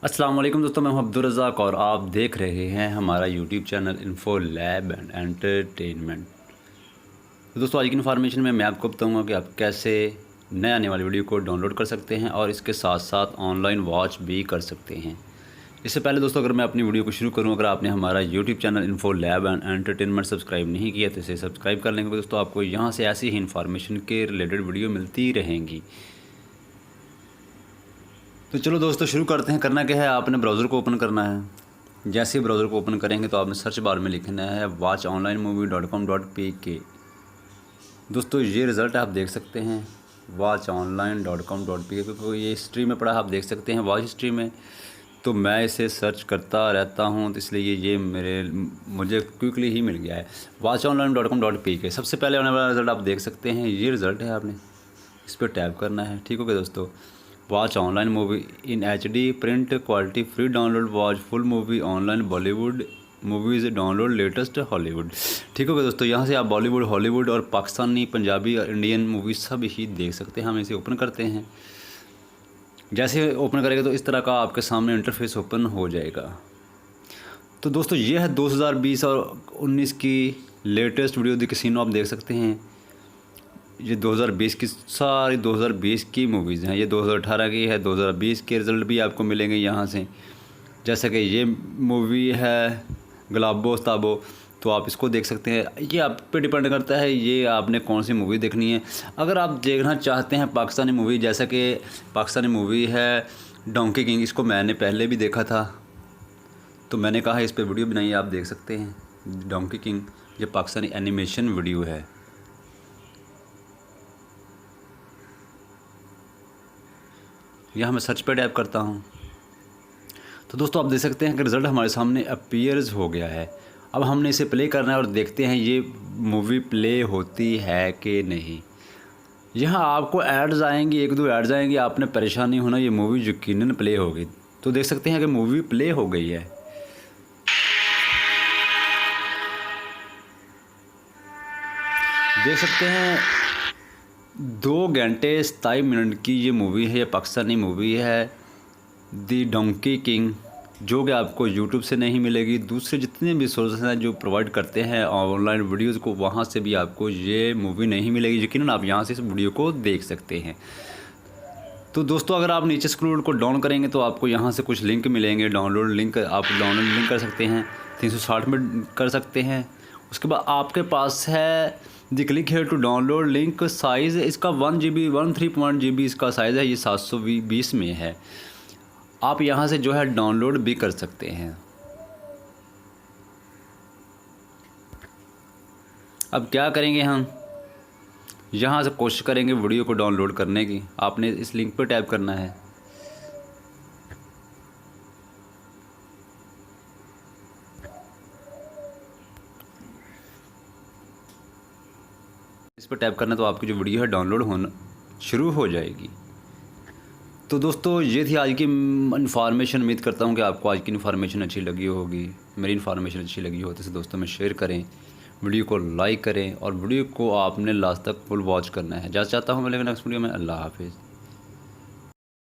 अस्सलाम वालेकुम दोस्तों, मैं हूं अब्दुल रज़ाक और आप देख रहे हैं हमारा YouTube channel info lab and entertainment. तो दोस्तों, आज की इन्फॉर्मेशन में मैं आपको बताऊंगा कि आप कैसे नए आने वाली वीडियो को डाउनलोड कर सकते हैं और इसके साथ साथ ऑनलाइन वॉच भी कर सकते हैं। इससे पहले दोस्तों, अगर मैं अपनी वीडियो को शुरू करूं, अगर आपने हमारा YouTube channel info lab and entertainment subscribe नहीं किया तो इसे सब्सक्राइब कर लेंगे दोस्तों। आपको यहाँ से ऐसी ही इन्फॉर्मेशन के रिलेटेड वीडियो मिलती रहेंगी। तो चलो दोस्तों शुरू करते हैं। करना क्या है, आपने ब्राउज़र को ओपन करना है। जैसे ही ब्राउज़र को ओपन करेंगे तो आपने सर्च बार में लिखना है watchonlinemovie.com.pk। दोस्तों ये रिज़ल्ट आप देख सकते हैं watchonline.com.pk, क्योंकि ये हिस्ट्री में पड़ा आप देख सकते हैं वॉच हिस्ट्री में। तो मैं इसे सर्च करता रहता हूँ तो इसलिए ये मुझे क्विकली ही मिल गया है watchonline.com.pk। सबसे पहले आने वाला रिज़ल्ट आप देख सकते हैं, ये रिज़ल्ट है। आपने इस पर टैप करना है। ठीक हो गया दोस्तों। वॉच ऑनलाइन मूवी इन HD print quality, free download, watch full movie online, Bollywood movies download, latest Hollywood. ठीक हो गया दोस्तों। यहाँ से आप बॉलीवुड, हॉलीवुड और पाकिस्तानी, पंजाबी और इंडियन मूवीज़ सब ही देख सकते हैं। हम इसे ओपन करते हैं। जैसे ओपन करेंगे तो इस तरह का आपके सामने इंटरफेस ओपन हो जाएगा। तो दोस्तों ये है 2020 और 19 की लेटेस्ट वीडियो द कैसीनो। आप देख सकते हैं ये 2020 की सारी 2020 की मूवीज़ हैं। ये 2018 की है। 2020 के रिज़ल्ट भी आपको मिलेंगे यहाँ से। जैसे कि ये मूवी है गुलाबो ताबो, तो आप इसको देख सकते हैं। ये आप पे डिपेंड करता है ये आपने कौन सी मूवी देखनी है। अगर आप देखना चाहते हैं पाकिस्तानी मूवी, जैसा कि पाकिस्तानी मूवी है डोंकी किंग, इसको मैंने पहले भी देखा था तो मैंने कहा इस पर वीडियो बनाई। आप देख सकते हैं डोंकी किंग, ये पाकिस्तानी एनिमेशन वीडियो है। यहाँ मैं सर्च पे टैप करता हूँ तो दोस्तों आप देख सकते हैं कि रिज़ल्ट हमारे सामने अपीयर्स हो गया है। अब हमने इसे प्ले करना है और देखते हैं ये मूवी प्ले होती है कि नहीं। यहाँ आपको एड्स आएंगी, एक दो एड्स आएंगी, आपने परेशान नहीं होना, ये मूवी यकीनन प्ले होगी। तो देख सकते हैं कि मूवी प्ले हो गई है। देख सकते हैं 2 घंटे 27 मिनट की ये मूवी है। ये पाकिस्तानी मूवी है दी डोंकी किंग, जो कि आपको यूट्यूब से नहीं मिलेगी। दूसरे जितने भी सोर्सेस हैं जो प्रोवाइड करते हैं ऑनलाइन वीडियोज़ को, वहाँ से भी आपको ये मूवी नहीं मिलेगी। यकीनन आप यहाँ से इस वीडियो को देख सकते हैं। तो दोस्तों अगर आप नीचे स्क्रॉल को डाउन करेंगे तो आपको यहाँ से कुछ लिंक मिलेंगे, डाउनलोड लिंक। आप डाउनलोड लिंक कर सकते हैं, 360 में कर सकते हैं। उसके बाद आपके पास है the click here to download link. Size इसका 1 GB 13 GB इसका साइज़ है। ये 720 में है। आप यहाँ से जो है डाउनलोड भी कर सकते हैं। अब क्या करेंगे, हम यहाँ से कोशिश करेंगे वीडियो को डाउनलोड करने की। आपने इस लिंक पर टैप करना है। इस पर टैप करना तो आपकी जो वीडियो है डाउनलोड होना शुरू हो जाएगी। तो दोस्तों ये थी आज की इन्फॉर्मेशन। उम्मीद करता हूँ कि आपको आज की इन्फॉर्मेशन अच्छी लगी होगी। मेरी इन्फॉर्मेशन अच्छी लगी हो तो इसे दोस्तों में शेयर करें, वीडियो को लाइक करें और वीडियो को आपने लास्ट तक फुल वॉच करना है। जैसा चाहता हूँ मिलेगा नेक्स्ट वीडियो में। अल्लाह हाफिज़।